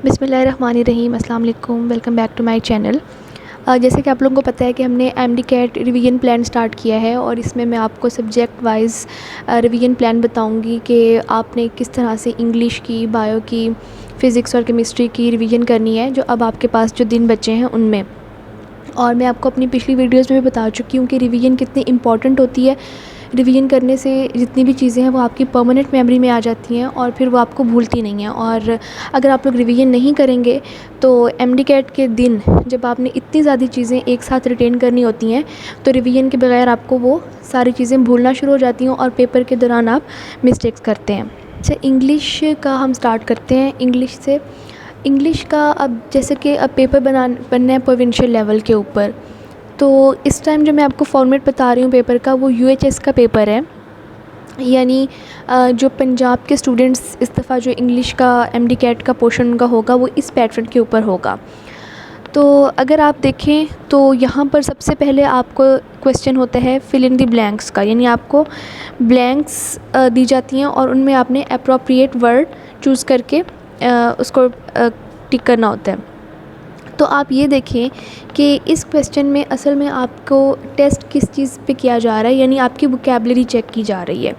बिस्मिल्लाहिर्रहमानिर्रहीम, अस्सलाम वालेकुम, welcome back to my channel. जैसे कि आप लोगों को पता है कि हमने MD CAT revision plan start किया है और इसमें मैं आपको सब्जेक्ट वाइज रिवीजन प्लान बताऊंगी कि आपने किस तरह से इंग्लिश की, बायो की, फ़िज़िक्स और केमिस्ट्री की रिवीजन करनी है जो अब आपके पास जो दिन बचे हैं उनमें। और मैं आपको अपनी पिछली वीडियोज़ में भी बता चुकी हूँ कि रिवीजन कितनी इम्पॉर्टेंट होती है। रिवीजन करने से जितनी भी चीज़ें हैं वो आपकी परमानेंट मेमोरी में आ जाती हैं और फिर वो आपको भूलती नहीं हैं। और अगर आप लोग रिवीजन नहीं करेंगे तो एमडी कैट के दिन जब आपने इतनी ज़्यादा चीज़ें एक साथ रिटेन करनी होती हैं तो रिवीजन के बगैर आपको वो सारी चीज़ें भूलना शुरू हो जाती हैं और पेपर के दौरान आप मिस्टेक्स करते हैं। अच्छा, इंग्लिश का हम स्टार्ट करते हैं। इंग्लिश का अब जैसे कि अब पेपर बनना है प्रोविंशियल लेवल के ऊपर, तो इस टाइम जो मैं आपको फॉर्मेट बता रही हूँ पेपर का वो यूएचएस का पेपर है। यानी जो पंजाब के स्टूडेंट्स इस दफ़ा जो इंग्लिश का एमडी कैट का पोर्शन उनका होगा वो इस पैटर्न के ऊपर होगा। तो अगर आप देखें तो यहाँ पर सबसे पहले आपको क्वेश्चन होता है फिल इन द ब्लैंक्स का, यानी आपको ब्लैंक्स दी जाती हैं और उनमें आपने अप्रोप्रिएट वर्ड चूज़ करके उसको टिक करना होता है। तो आप ये देखें कि इस क्वेश्चन में असल में आपको टेस्ट किस चीज़ पे किया जा रहा है, यानी आपकी वोकैबुलरी चेक की जा रही है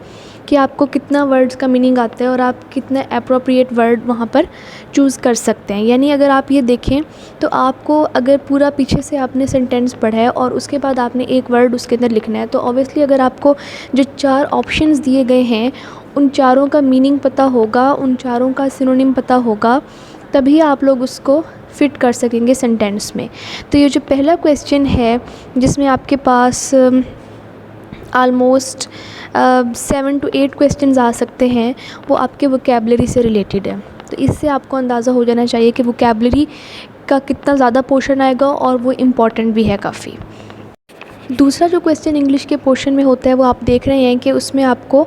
कि आपको कितना वर्ड्स का मीनिंग आता है और आप कितना अप्रोप्रिएट वर्ड वहाँ पर चूज़ कर सकते हैं। यानी अगर आप ये देखें तो आपको अगर पूरा पीछे से आपने सेंटेंस पढ़ा है और उसके बाद आपने एक वर्ड उसके अंदर लिखना है तो ऑब्वियसली अगर आपको जो 4 ऑप्शंस दिए गए हैं उन चारों का मीनिंग पता होगा, उन चारों का सिनोनिम पता होगा, तभी आप लोग उसको फ़िट कर सकेंगे सेंटेंस में। तो ये जो पहला क्वेश्चन है जिसमें आपके पास आलमोस्ट 7 to 8 क्वेश्चंस आ सकते हैं, वो आपके वोकैबुलरी से रिलेटेड है। तो इससे आपको अंदाज़ा हो जाना चाहिए कि वोकैबुलरी का कितना ज़्यादा पोर्शन आएगा और वो इम्पॉर्टेंट भी है काफ़ी। दूसरा जो क्वेश्चन इंग्लिश के पोर्शन में होता है वो आप देख रहे हैं कि उसमें आपको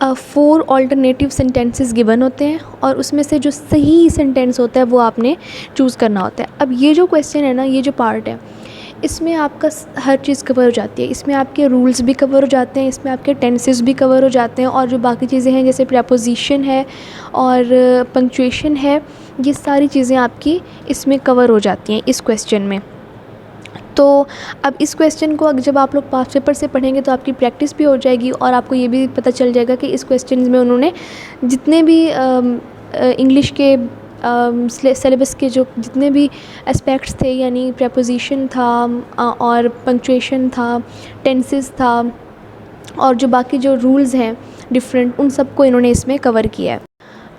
4 ऑल्टरनेटिव सेंटेंसेस गिवन होते हैं और उसमें से जो सही सेंटेंस होता है वो आपने चूज़ करना होता है। अब ये जो क्वेश्चन है ना, ये जो पार्ट है, इसमें आपका हर चीज़ कवर हो जाती है। इसमें आपके रूल्स भी कवर हो जाते हैं, इसमें आपके टेंसेस भी कवर हो जाते हैं और जो बाकी चीज़ें हैं जैसे प्रेपोजिशन है और पंक्चुएशन है, ये सारी चीज़ें आपकी इसमें कवर हो जाती हैं इस क्वेश्चन में। तो अब इस क्वेश्चन को जब आप लोग पास्ट पेपर से पढ़ेंगे तो आपकी प्रैक्टिस भी हो जाएगी और आपको ये भी पता चल जाएगा कि इस क्वेश्चन में उन्होंने जितने भी इंग्लिश के सिलेबस के जो जितने भी एस्पेक्ट्स थे, यानी प्रेपोजिशन था और पंक्चुएशन था, टेंसेस था और जो बाकी जो रूल्स हैं डिफरेंट, उन सबको इन्होंने इसमें कवर किया है।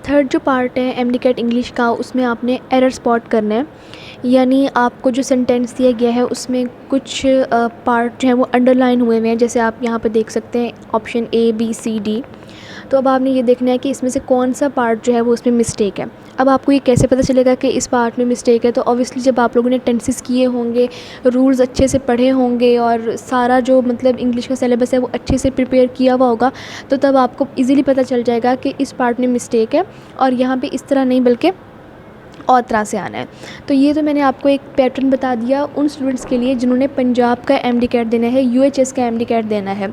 थर्ड जो पार्ट है एमडी कैट इंग्लिश का, उसमें आपने एरर स्पॉट करना है। यानी आपको जो सेंटेंस दिया गया है उसमें कुछ पार्ट जो हैं वो अंडरलाइन हुए हुए हैं, जैसे आप यहाँ पे देख सकते हैं option A, B, C, D. तो अब आपने ये देखना है कि इसमें से कौन सा पार्ट जो है वो उसमें मिस्टेक है। अब आपको ये कैसे पता चलेगा कि इस पार्ट में मिस्टेक है? तो ऑब्वियसली जब आप लोगों ने टेंसेस किए होंगे, रूल्स अच्छे से पढ़े होंगे और सारा जो मतलब इंग्लिश का सिलेबस है वो अच्छे से प्रिपेयर किया हुआ होगा, तो तब आपको इजीली पता चल जाएगा कि इस पार्ट में मिस्टेक है और यहाँ पे इस तरह नहीं बल्कि और तरह से आना है। तो ये तो मैंने आपको एक पैटर्न बता दिया उन स्टूडेंट्स के लिए जिन्होंने पंजाब का एमडी कैट देना है, यूएचएस का एमडी कैट देना है,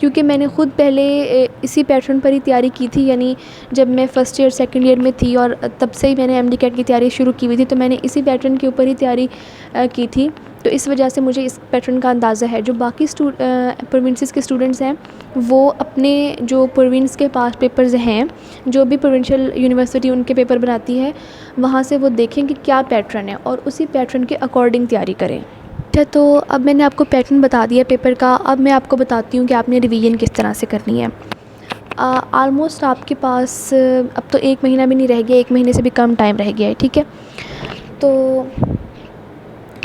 क्योंकि मैंने ख़ुद पहले इसी पैटर्न पर ही तैयारी की थी। यानी जब मैं फ़र्स्ट ईयर सेकंड ईयर में थी और तब से ही मैंने एमडी कैट की तैयारी शुरू की हुई थी, तो मैंने इसी पैटर्न के ऊपर ही तैयारी की थी। तो इस वजह से मुझे इस पैटर्न का अंदाज़ा है। जो बाकी प्रोविंसेस के स्टूडेंट्स हैं वो अपने जो प्रोविंस के पास पेपर्स हैं, जो भी प्रोविंशियल यूनिवर्सिटी उनके पेपर बनाती है, वहाँ से वो देखें कि क्या पैटर्न है और उसी पैटर्न के अकॉर्डिंग तैयारी करें। अच्छा, तो अब मैंने आपको पैटर्न बता दिया पेपर का। अब मैं आपको बताती हूँ कि आपने रिवीजन किस तरह से करनी है। आलमोस्ट आपके पास अब तो 1 महीना भी नहीं रह गया, 1 महीने से भी कम टाइम रह गया है, ठीक है। तो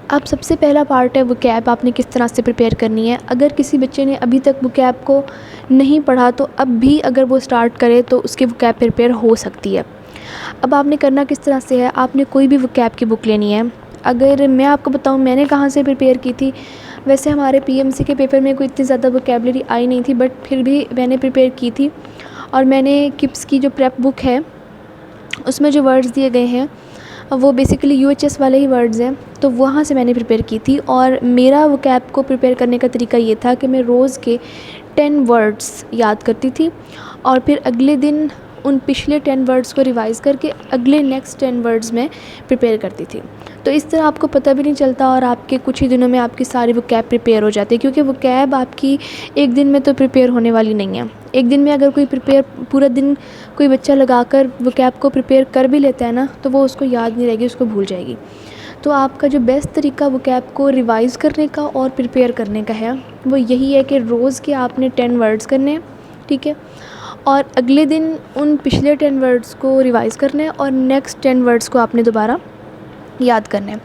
अब सबसे पहला पार्ट है वोकैब, आपने किस तरह से प्रिपेयर करनी है। अगर किसी बच्चे ने अभी तक वोकैब को नहीं पढ़ा तो अब भी अगर वो स्टार्ट करे तो उसकी वोकैब प्रिपेयर हो सकती है। अब आपने करना किस तरह से है, आपने कोई भी वोकैब की बुक लेनी है। अगर मैं आपको बताऊं मैंने कहाँ से प्रिपेयर की थी, वैसे हमारे पीएमसी के पेपर में कोई इतनी ज़्यादा वोकैबुलरी आई नहीं थी, बट फिर भी मैंने प्रिपेयर की थी और मैंने किप्स की जो प्रेप बुक है उसमें जो वर्ड्स दिए गए हैं वो बेसिकली यूएचएस वाले ही वर्ड्स हैं, तो वहाँ से मैंने प्रिपेयर की थी। और मेरा वोकैब को प्रिपेयर करने का तरीका ये था कि मैं रोज़ के 10 वर्ड्स याद करती थी और फिर अगले दिन उन पिछले 10 वर्ड्स को रिवाइज़ करके अगले नेक्स्ट 10 वर्ड्स में प्रिपेयर करती थी। तो इस तरह आपको पता भी नहीं चलता और आपके कुछ ही दिनों में आपकी सारी वोकैब प्रिपेयर हो जाती है, क्योंकि वोकैब आपकी एक दिन में तो प्रिपेयर होने वाली नहीं है। एक दिन में अगर कोई प्रिपेयर पूरा दिन कोई बच्चा लगाकर वोकैब को प्रिपेयर कर भी लेता है ना, तो वो उसको याद नहीं रहेगी, उसको भूल जाएगी। तो आपका जो बेस्ट तरीका वोकैब को रिवाइज़ करने का और प्रिपेयर करने का है वो यही है कि रोज़ के आपने 10 वर्ड्स करने हैं, ठीक है, और अगले दिन उन पिछले 10 वर्ड्स को रिवाइज़ करना है और नेक्स्ट 10 वर्ड्स को आपने दोबारा याद करना है।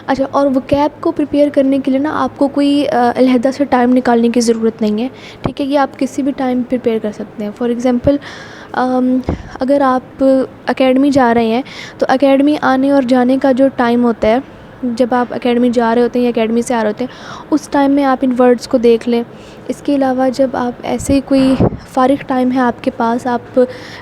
अच्छा, और वोकैब को प्रिपेयर करने के लिए ना आपको कोई अलहदा से टाइम निकालने की ज़रूरत नहीं है, ठीक है। ये आप किसी भी टाइम प्रिपेयर कर सकते हैं। फॉर एग्ज़ाम्पल अगर आप एकेडमी जा रहे हैं तो एकेडमी आने और जाने का जो टाइम होता है, जब आप एकेडमी जा रहे होते हैं या एकेडमी से आ रहे होते हैं, उस टाइम में आप इन वर्ड्स को देख लें। इसके अलावा जब आप ऐसे ही कोई फ़ारिग टाइम है आपके पास, आप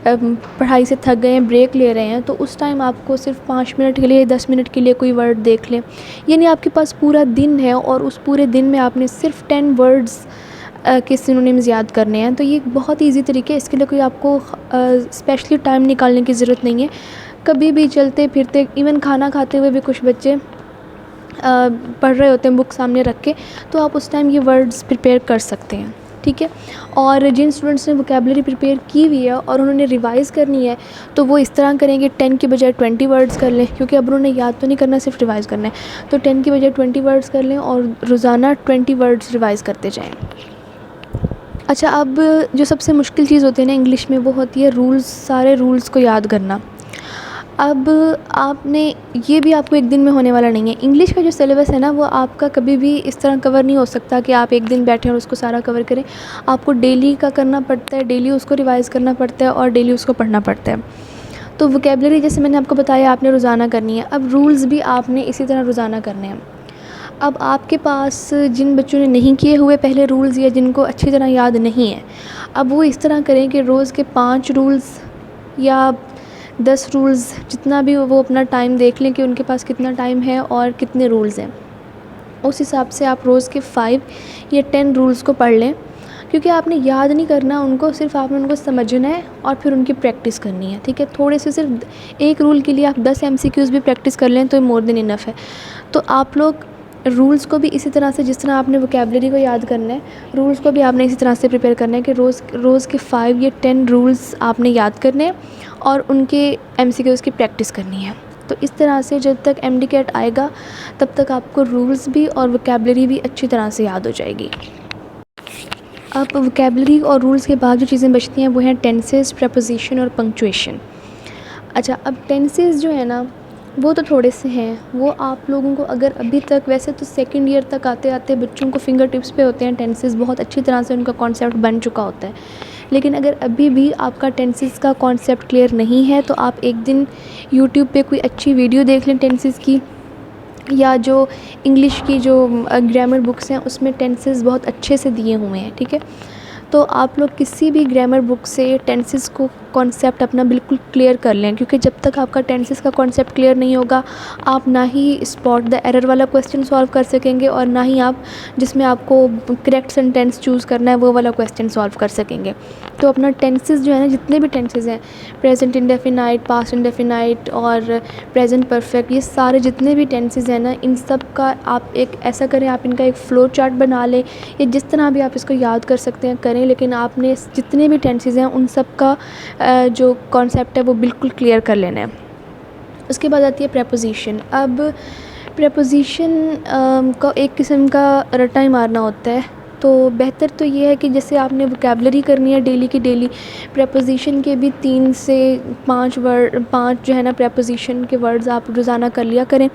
पढ़ाई से थक गए हैं, ब्रेक ले रहे हैं, तो उस टाइम आपको सिर्फ 5 मिनट के लिए 10 मिनट के लिए कोई वर्ड देख लें। यानी आपके पास पूरा दिन है और उस पूरे दिन में आपने सिर्फ 10 वर्ड्स के सिनोनिम्स याद करने हैं। तो ये बहुत ईजी तरीके है, इसके लिए कोई आपको स्पेशली टाइम निकालने की ज़रूरत नहीं है। कभी भी चलते फिरते, इवन खाना खाते हुए भी कुछ बच्चे पढ़ रहे होते हैं बुक सामने रख के, तो आप उस टाइम ये वर्ड्स प्रिपेयर कर सकते हैं, ठीक है। और जिन स्टूडेंट्स ने वोकैबुलरी प्रिपेयर की हुई है और उन्होंने रिवाइज़ करनी है, तो वो इस तरह करेंगे 10 की बजाय 20 वर्ड्स कर लें, क्योंकि अब उन्होंने याद तो नहीं करना, सिर्फ रिवाइज़ करना है। तो 10 की बजाय 20 वर्ड्स कर लें और रोज़ाना 20 वर्ड्स रिवाइज़ करते जाएँ। अच्छा, अब जो सबसे मुश्किल चीज़ होती है ना इंग्लिश में, वो होती है रूल्स, सारे रूल्स को याद करना। अब आपने ये भी आपको एक दिन में होने वाला नहीं है। इंग्लिश का जो सिलेबस है ना, वो आपका कभी भी इस तरह कवर नहीं हो सकता कि आप एक दिन बैठें और उसको सारा कवर करें। आपको डेली का करना पड़ता है, डेली उसको रिवाइज़ करना पड़ता है और डेली उसको पढ़ना पड़ता है। तो वोकैबुलरी जैसे मैंने आपको बताया आपने रोज़ाना करनी है। अब रूल्स भी आपने इसी तरह रोज़ाना करने हैं। अब आपके पास जिन बच्चों ने नहीं किए हुए पहले रूल्स या जिनको अच्छी तरह याद नहीं है, अब वो इस तरह करें कि रोज़ के 5 रूल्स या 10 रूल्स, जितना भी वो अपना टाइम देख लें कि उनके पास कितना टाइम है और कितने रूल्स हैं। उस हिसाब से आप रोज़ के 5 या 10 रूल्स को पढ़ लें, क्योंकि आपने याद नहीं करना उनको, सिर्फ आपने उनको समझना है और फिर उनकी प्रैक्टिस करनी है, ठीक है। थोड़े से सिर्फ एक रूल के लिए आप 10 MCQs भी प्रैक्टिस कर लें तो मोर देन इनफ है। तो आप लोग रूल्स को भी इसी तरह से, जिस तरह आपने वोकैबुलरी को याद करना है, रूल्स को भी आपने इसी तरह से प्रिपेयर करना है कि रोज़ के 5 या 10 रूल्स आपने याद करने हैं और उनके MCQs की प्रैक्टिस करनी है। तो इस तरह से जब तक MD-CAT आएगा तब तक आपको रूल्स भी और वोकैबुलरी भी अच्छी तरह से याद हो जाएगी। अब वोकैबुलरी और रूल्स के बाद जो चीज़ें बचती हैं वो हैं टेंसेस, प्रीपोजिशन और पंक्चुएशन। अच्छा, अब टेंसेस जो है ना वो तो थोड़े से हैं, वो आप लोगों को अगर अभी तक, वैसे तो सेकंड ईयर तक आते आते बच्चों को फिंगर टिप्स पे होते हैं टेंसेस, बहुत अच्छी तरह से उनका कॉन्सेप्ट बन चुका होता है। लेकिन अगर अभी भी आपका टेंसेस का कॉन्सेप्ट क्लियर नहीं है तो आप एक दिन यूट्यूब पे कोई अच्छी वीडियो देख लें टेंसेस की, या जो इंग्लिश की जो ग्रामर बुक्स हैं उसमें टेंसेस बहुत अच्छे से दिए हुए हैं, ठीक है। तो आप लोग किसी भी ग्रामर बुक से टेंसेस को कॉन्सेप्ट अपना बिल्कुल क्लियर कर लें, क्योंकि जब तक आपका टेंसेस का कॉन्सेप्ट क्लियर नहीं होगा आप ना ही स्पॉट द एरर वाला क्वेश्चन सॉल्व कर सकेंगे और ना ही आप जिसमें आपको करेक्ट सेंटेंस चूज़ करना है वो वाला क्वेश्चन सॉल्व कर सकेंगे। तो अपना टेंसेस जो है ना, जितने भी टेंसेस हैं, प्रेजेंट इंडेफिनाइट, पास्ट इंडेफिनाइट और प्रेजेंट परफेक्ट, ये सारे जितने भी टेंसेस हैं ना, इन सब का आप एक ऐसा करें, आप इनका एक फ़्लो चार्ट बना लें या जिस तरह भी आप इसको याद कर सकते हैं करें, लेकिन आपने जितने भी टेंसेस हैं उन सब का जो कॉन्सेप्ट है वो बिल्कुल क्लियर कर लेना है। उसके बाद आती है प्रीपोजिशन। अब प्रीपोजिशन का एक किस्म का रट्टा ही मारना होता है, तो बेहतर तो ये है कि जैसे आपने वोकैबुलरी करनी है डेली की डेली, प्रीपोजिशन के भी 3 से 5 जो है ना प्रीपोजिशन के वर्ड्स आप रोज़ाना कर लिया करें।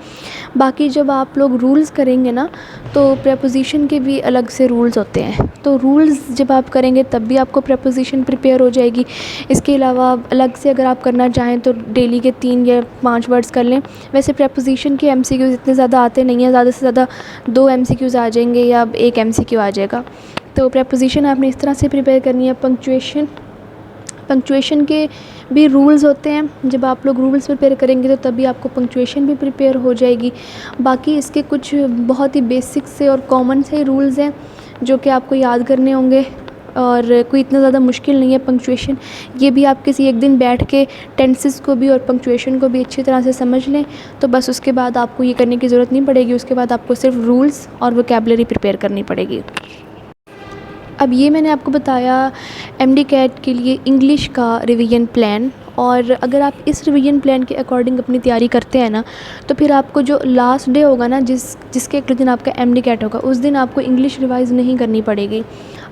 बाकी जब आप लोग रूल्स करेंगे ना तो प्रीपोजिशन के भी अलग से रूल्स होते हैं, तो रूल्स जब आप करेंगे तब भी आपको प्रीपोजिशन प्रिपेयर हो जाएगी। इसके अलावा अलग से अगर आप करना चाहें तो डेली के 3 या 5 वर्ड्स कर लें। वैसे प्रीपोजिशन के MCQs इतने ज़्यादा आते नहीं हैं, ज़्यादा से ज़्यादा 2 MCQs आ जाएंगे या 1 MCQ आ जाएगा। तो प्रीपोजिशन आपने इस तरह से प्रिपेयर करनी है। पंक्चुएशन के भी रूल्स होते हैं, जब आप लोग रूल्स प्रिपेयर करेंगे तो तभी आपको पंक्चुएशन भी प्रिपेयर हो जाएगी। बाकी इसके कुछ बहुत ही बेसिक से और कॉमन से रूल्स हैं जो कि आपको याद करने होंगे। और कोई इतना ज़्यादा मुश्किल नहीं है पंक्चुएशन। ये भी आप किसी एक दिन बैठ के टेंसेस को भी और पंक्चुएशन को भी अच्छी तरह से समझ लें तो बस उसके बाद आपको ये करने की ज़रूरत नहीं पड़ेगी। उसके बाद आपको सिर्फ रूल्स और वोकैबुलरी प्रिपेयर करनी पड़ेगी। अब ये मैंने आपको बताया एमडी कैट के लिए इंग्लिश का रिवीजन प्लान, और अगर आप इस रिवीजन प्लान के अकॉर्डिंग अपनी तैयारी करते हैं ना तो फिर आपको जो लास्ट डे होगा ना जिसके अगले दिन आपका एमडी कैट होगा, उस दिन आपको इंग्लिश रिवाइज़ नहीं करनी पड़ेगी।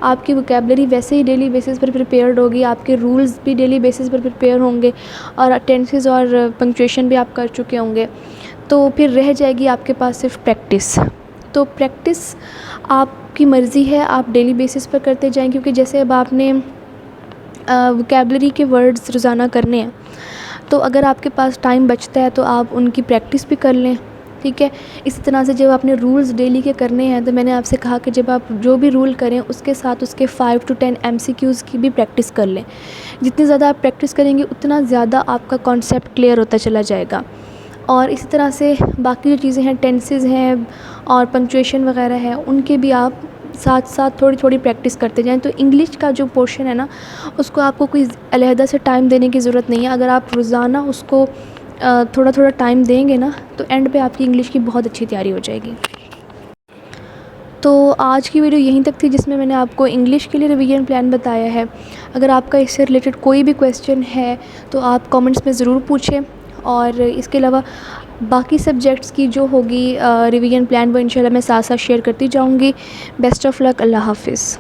आपकी वोकैबुलरी वैसे ही डेली बेसिस पर प्रिपेयर्ड होगी, आपके रूल्स भी डेली बेसिस पर प्रिपेयर होंगे और टेंसेस और पंक्चुएशन भी आप कर चुके होंगे। तो फिर रह जाएगी आपके पास सिर्फ प्रैक्टिस। तो प्रैक्टिस आपकी मर्ज़ी है, आप डेली बेसिस पर करते जाएं, क्योंकि जैसे अब आपने वोकैबुलरी के वर्ड्स रोज़ाना करने हैं तो अगर आपके पास टाइम बचता है तो आप उनकी प्रैक्टिस भी कर लें, ठीक है। इसी तरह से जब आपने रूल्स डेली के करने हैं तो मैंने आपसे कहा कि जब आप जो भी रूल करें उसके साथ उसके 5 to 10 MCQs की भी प्रैक्टिस कर लें। जितनी ज़्यादा आप प्रैक्टिस करेंगे उतना ज़्यादा आपका कॉन्सेप्ट क्लियर होता चला जाएगा। और इसी तरह से बाकी जो चीज़ें हैं, टेंसेस हैं और पंक्चुएशन वगैरह है, उनके भी आप साथ साथ थोड़ी थोड़ी प्रैक्टिस करते जाएं। तो इंग्लिश का जो पोर्शन है ना उसको आपको कोई अलहदा से टाइम देने की ज़रूरत नहीं है। अगर आप रोज़ाना उसको थोड़ा थोड़ा टाइम देंगे ना तो एंड पे आपकी इंग्लिश की बहुत अच्छी तैयारी हो जाएगी। तो आज की वीडियो यहीं तक थी जिसमें मैंने आपको इंग्लिश के लिए रिवीजन प्लान बताया है। अगर आपका इससे रिलेटेड कोई भी क्वेश्चन है तो आप कमेंट्स में ज़रूर पूछें, और इसके अलावा बाकी सब्जेक्ट्स की जो होगी रिवीजन प्लान वो इंशाल्लाह मैं साथ साथ शेयर करती जाऊंगी। बेस्ट ऑफ़ लक, अल्लाह हाफ़िज़।